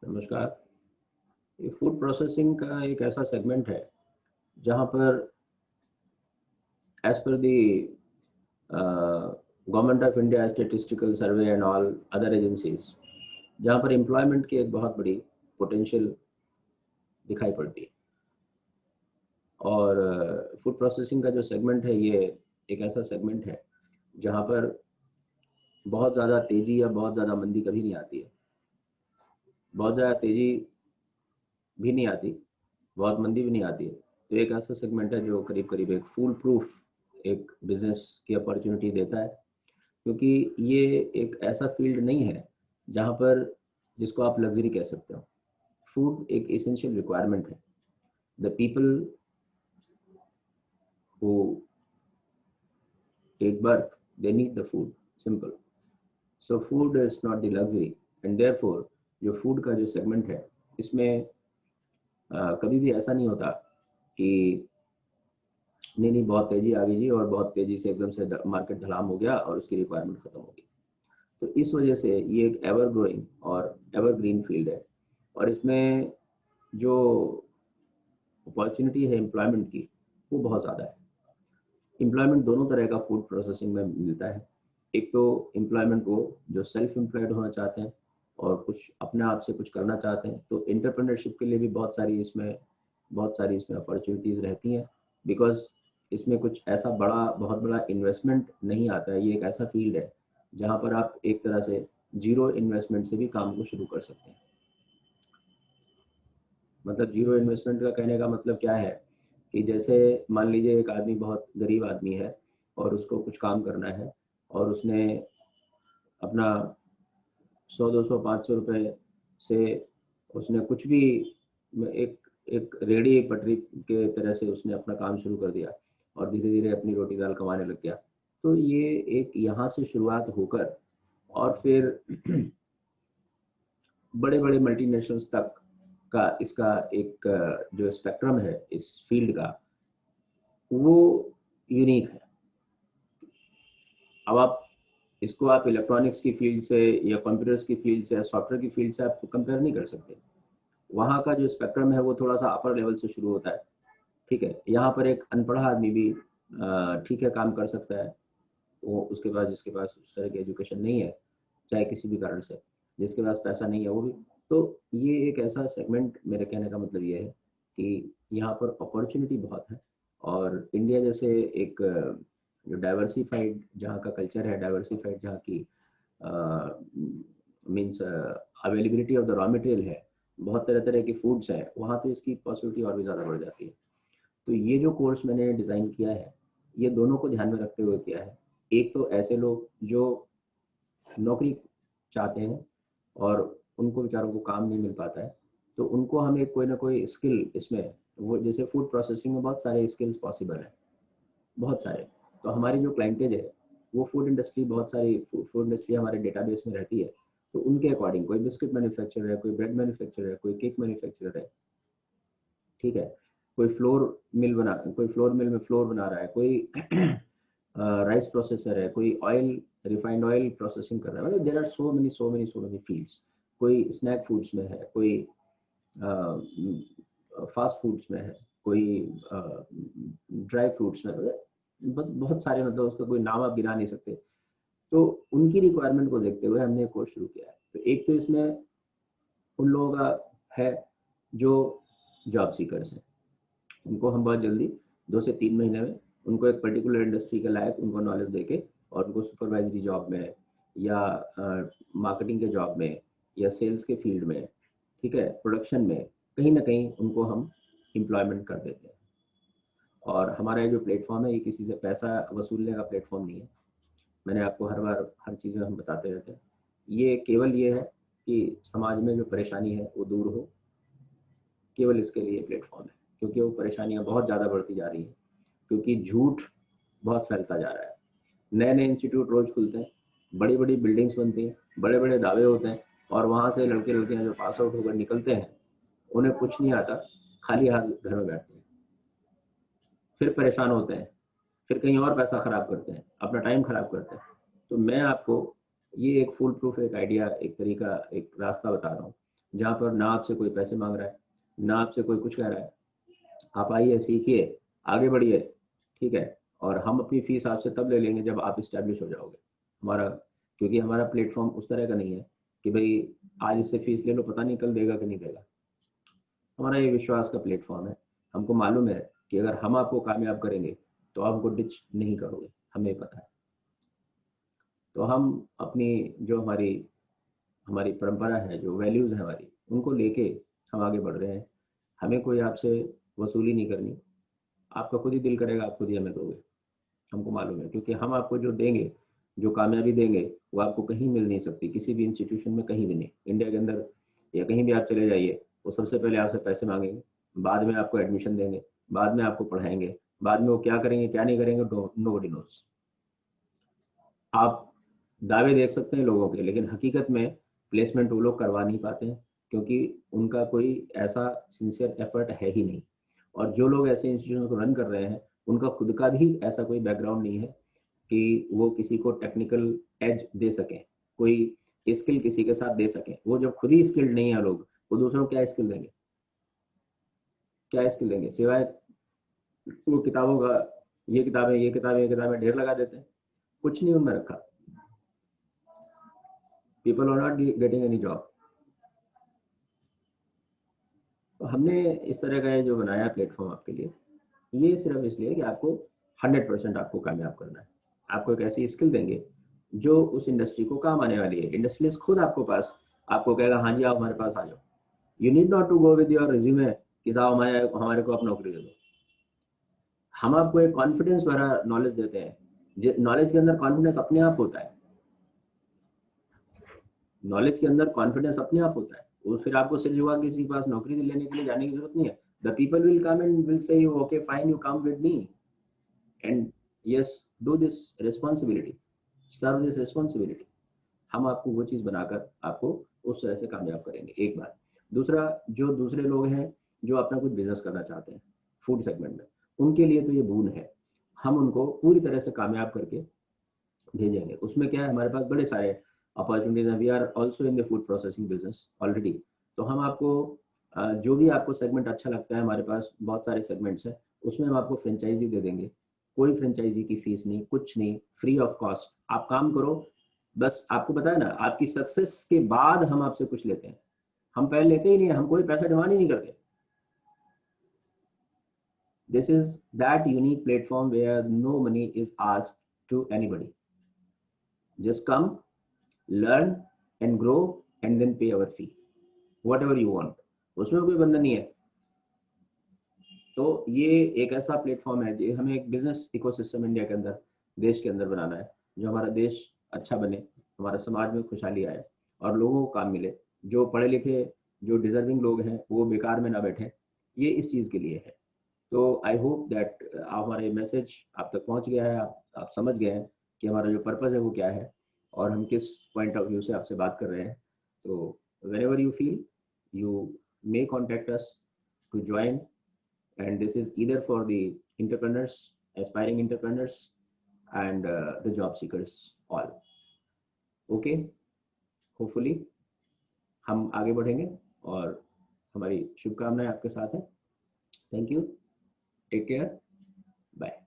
नमस्कार। ये food processing का एक ऐसा सेगमेंट है जहाँ पर एज पर the government of India statistical survey and all other agencies, जहाँ पर एम्प्लॉयमेंट की एक बहुत बड़ी पोटेंशियल दिखाई पड़ती है। और फूड प्रोसेसिंग का जो सेगमेंट है ये एक ऐसा सेगमेंट है जहाँ पर बहुत ज़्यादा तेज़ी या बहुत ज़्यादा मंदी कभी नहीं आती है। बहुत ज़्यादा तेज़ी भी नहीं आती, बहुत मंदी भी नहीं आती है। तो एक ऐसा सेगमेंट है जो करीब करीब एक फूल प्रूफ एक बिजनेस की अपॉर्चुनिटी देता है, क्योंकि ये एक ऐसा फील्ड नहीं है जहाँ पर जिसको आप लग्जरी कह सकते हो। फूड एक एसेंशियल रिक्वायरमेंट है। The people who take birth, they need the food, simple. So food is not the luxury, and therefore जो फूड का जो सेगमेंट है इसमें कभी भी ऐसा नहीं होता कि नहीं नहीं बहुत तेजी आ गई जी और बहुत तेजी से एकदम से मार्केट ढलाम हो गया और उसकी रिक्वायरमेंट खत्म हो गई। तो इस वजह से ये एक एवर ग्रोइंग और एवर ग्रीन फील्ड है। और इसमें जो अपॉर्चुनिटी है एम्प्लॉयमेंट की वो बहुत ज़्यादा है। एम्प्लॉयमेंट दोनों तरह का फूड प्रोसेसिंग में मिलता है। एक तो एम्प्लॉयमेंट वो जो सेल्फ एम्प्लॉयड होना चाहते हैं और कुछ अपने आप से कुछ करना चाहते हैं, तो एंटरप्रेन्योरशिप के लिए भी बहुत सारी इसमें अपॉर्चुनिटीज़ रहती हैं। बिकॉज इसमें कुछ ऐसा बहुत बड़ा इन्वेस्टमेंट नहीं आता है। ये एक ऐसा फील्ड है जहाँ पर आप एक तरह से जीरो इन्वेस्टमेंट से भी काम को शुरू कर सकते हैं। मतलब जीरो इन्वेस्टमेंट का कहने का मतलब क्या है कि जैसे मान लीजिए एक आदमी बहुत गरीब आदमी है और उसको कुछ काम करना है और उसने अपना 100 200 500 रुपये से उसने कुछ भी एक एक रेडी एक पटरी के तरह से उसने अपना काम शुरू कर दिया और धीरे धीरे अपनी रोटी दाल कमाने लग गया। तो ये एक यहाँ से शुरुआत होकर और फिर बड़े बड़े मल्टीनेशनल्स तक का इसका एक जो स्पेक्ट्रम है इस फील्ड का वो यूनिक है। अब आप इलेक्ट्रॉनिक्स की फील्ड से या कंप्यूटर्स की फील्ड से या सॉफ्टवेयर की फील्ड से आप कंपेयर नहीं कर सकते। वहाँ का जो स्पेक्ट्रम है वो थोड़ा सा अपर लेवल से शुरू होता है। ठीक है, यहाँ पर एक अनपढ़ा आदमी भी ठीक है काम कर सकता है। वो उसके पास जिसके पास उस तरह की एजुकेशन नहीं है, चाहे किसी भी कारण से, जिसके पास पैसा नहीं है वो भी। तो ये एक ऐसा सेगमेंट, मेरे कहने का मतलब ये है कि यहाँ पर अपॉर्चुनिटी बहुत है। और इंडिया जैसे एक जो डाइवर्सिफाइड जहाँ का कल्चर है, डाइवर्सिफाइड जहाँ की means availability of the raw material है, बहुत तरह तरह के फूड्स हैं, वहाँ तो इसकी पॉसिबिलिटी और भी ज़्यादा बढ़ जाती है। तो ये जो कोर्स मैंने डिज़ाइन किया है ये दोनों को ध्यान में रखते हुए किया है। एक तो ऐसे लोग जो नौकरी चाहते हैं और उनको बेचारों को काम नहीं मिल पाता है, तो उनको हम एक कोई ना कोई स्किल इसमें, वो जैसे फूड प्रोसेसिंग में बहुत सारे स्किल्स पॉसिबल हैं, बहुत सारे। तो हमारी जो क्लाइंटेज है वो फूड इंडस्ट्री, बहुत सारी फूड इंडस्ट्री हमारे डेटाबेस में रहती है। तो उनके अकॉर्डिंग कोई बिस्किट मैन्युफैक्चरर है, कोई ब्रेड मैन्युफैक्चरर है, कोई केक मैन्युफैक्चरर है, ठीक है, कोई फ्लोर मिल में फ्लोर बना रहा है, कोई राइस प्रोसेसर है, कोई ऑयल रिफाइंड ऑयल प्रोसेसिंग कर रहा है। मतलब there are so many fields. कोई स्नैक फूड्स में है, कोई फास्ट फूड्स में है, कोई ड्राई फ्रूट्स में, मतलब बहुत सारे, मतलब उसका कोई नाम आप गिना नहीं सकते। तो उनकी रिक्वायरमेंट को देखते हुए हमने एक कोर्स शुरू किया है। तो एक तो इसमें उन लोगों का है जो जॉब सीकर्स हैं, उनको हम बहुत जल्दी 2 से 3 महीने में उनको एक पर्टिकुलर इंडस्ट्री के लायक उनको नॉलेज देके और उनको सुपरवाइजरी जॉब में या मार्केटिंग के जॉब में या सेल्स के फील्ड में, ठीक है, प्रोडक्शन में, कहीं ना कहीं उनको हम एम्प्लॉयमेंट कर देते हैं। और हमारा ये जो प्लेटफॉर्म है ये किसी से पैसा वसूलने का प्लेटफॉर्म नहीं है। मैंने आपको हर बार हर चीज़ें हम बताते रहते हैं। ये केवल ये है कि समाज में जो परेशानी है वो दूर हो, केवल इसके लिए प्लेटफॉर्म है। क्योंकि वो परेशानियां बहुत ज़्यादा बढ़ती जा रही हैं, क्योंकि झूठ बहुत फैलता जा रहा है। नए नए इंस्टीट्यूट रोज खुलते हैं, बड़ी बड़ी बिल्डिंग्स बनती हैं, बड़े बड़े दावे होते हैं, और वहाँ से लड़के लड़कियाँ जो पास आउट होकर निकलते हैं उन्हें कुछ नहीं आता, खाली हाथ घर में बैठते हैं, फिर परेशान होते हैं, फिर कहीं और पैसा खराब करते हैं, अपना टाइम खराब करते हैं। तो मैं आपको ये एक फुल प्रूफ एक आइडिया, एक तरीका, एक रास्ता बता रहा हूँ जहाँ पर ना आपसे कोई पैसे मांग रहा है, ना आपसे कोई कुछ कह रहा है। आप आइए, सीखिए, आगे बढ़िए, ठीक है। और हम अपनी फीस आपसे तब ले लेंगे जब आप इस्टेब्लिश हो जाओगे। हमारा, क्योंकि हमारा प्लेटफॉर्म उस तरह का नहीं है कि भाई आज इससे फीस ले लो, पता नहीं कल देगा कि नहीं देगा। हमारा ये विश्वास का प्लेटफॉर्म है। हमको मालूम है कि अगर हम आपको कामयाब करेंगे तो आप हमको डिच नहीं करोगे, हमें पता है। तो हम अपनी जो हमारी हमारी परंपरा है, जो वैल्यूज़ है हमारी, उनको लेके हम आगे बढ़ रहे हैं। हमें कोई आपसे वसूली नहीं करनी। आपका खुद ही दिल करेगा, आप खुद ही हमें दोगे, हमको मालूम है। क्योंकि हम आपको जो देंगे, जो कामयाबी देंगे, वो आपको कहीं मिल नहीं सकती, किसी भी इंस्टीट्यूशन में कहीं भी नहीं। इंडिया के अंदर या कहीं भी आप चले जाइए, वो सबसे पहले आपसे पैसे मांगेंगे, बाद में आपको एडमिशन देंगे, बाद में आपको पढ़ाएंगे, बाद में वो क्या करेंगे क्या नहीं करेंगे, नोबडी नोज। आप दावे देख सकते हैं लोगों के, लेकिन हकीकत में प्लेसमेंट वो लोग करवा नहीं पाते हैं, क्योंकि उनका कोई ऐसा सिंसियर एफर्ट है ही नहीं। और जो लोग ऐसे इंस्टीट्यूशन को रन कर रहे हैं, उनका खुद का भी ऐसा कोई बैकग्राउंड नहीं है कि वो किसी को टेक्निकल एज दे सकें, कोई स्किल किसी के साथ दे सकें। वो जब खुद ही स्किल्ड नहीं है लोग, वो दूसरों को क्या स्किल देंगे, क्या स्किल देंगे सिवाय वो किताबों का, ये किताबें ये किताबें ये किताबें ढेर लगा देते हैं, कुछ नहीं उनमें रखा। People are not getting any job. तो हमने इस तरह का जो बनाया प्लेटफॉर्म आपके लिए, ये सिर्फ इसलिए कि आपको 100% आपको कामयाब करना है। आपको एक ऐसी स्किल देंगे जो उस इंडस्ट्री को काम आने वाली है। इंडस्ट्रियलिस्ट खुद आपको पास आपको कहेगा हाँ जी आप हमारे पास आ जाओ। You need not to go with your resume कि साहब हमारे हमारे को आप नौकरी दे दो। हम आपको एक कॉन्फिडेंस भरा नॉलेज देते हैं। नॉलेज के अंदर कॉन्फिडेंस अपने आप होता है। नॉलेज के अंदर कॉन्फिडेंस अपने आप होता है। वो फिर आपको सिर्फ युवा किसी के पास नौकरी लेने के लिए जाने की जरूरत नहीं है। The people will come and will say you okay fine, you come with me and yes do this responsibility, serve this responsibility. हम आपको वो चीज बनाकर आपको उस तरह से कामयाब करेंगे, एक बात। दूसरा, जो दूसरे लोग हैं जो अपना कुछ बिजनेस करना चाहते हैं फूड सेगमेंट में, उनके लिए तो ये बून है। हम उनको पूरी तरह से कामयाब करके भेजेंगे। उसमें क्या है, हमारे पास बड़े सारे अपॉर्चुनिटीज हैं। We are also in the food processing business already. तो हम आपको जो भी आपको सेगमेंट अच्छा लगता है, हमारे पास बहुत सारे सेगमेंट्स हैं, उसमें हम आपको फ्रेंचाइजी दे देंगे। कोई फ्रेंचाइजी की फीस नहीं, कुछ नहीं, फ्री ऑफ कॉस्ट। आप काम करो, बस आपको पता है ना, आपकी सक्सेस के बाद हम आपसे कुछ लेते हैं। हम पहले लेते ही नहीं, हम कोई पैसा डिमांड ही नहीं करते। This is that unique platform where no money is asked to anybody. Just come, learn and grow and then pay our fee, whatever you want। उसमें कोई बंधन नहीं है। तो ये एक ऐसा प्लेटफॉर्म है जो हमें एक बिजनेस इकोसिस्टम इंडिया के अंदर, देश के अंदर बनाना है, जो हमारा देश अच्छा बने, हमारा समाज में खुशहाली आए और लोगों को काम मिले। जो पढ़े लिखे, जो डिजर्विंग लोग हैं, वो बेकार में ना बैठे। ये इस चीज़ के लिए है। तो आई होप दैट हमारे मैसेज आप तक पहुंच गया है, आप समझ गए हैं कि हमारा जो पर्पज़ है वो क्या है और हम किस पॉइंट ऑफ व्यू से आपसे बात कर रहे हैं। तो whenever you feel, you may contact us to join, and this is either for the entrepreneurs, aspiring entrepreneurs, and the job seekers all। Okay, hopefully हम आगे बढ़ेंगे और हमारी शुभकामनाएं आपके साथ हैं। Thank you, take care, bye.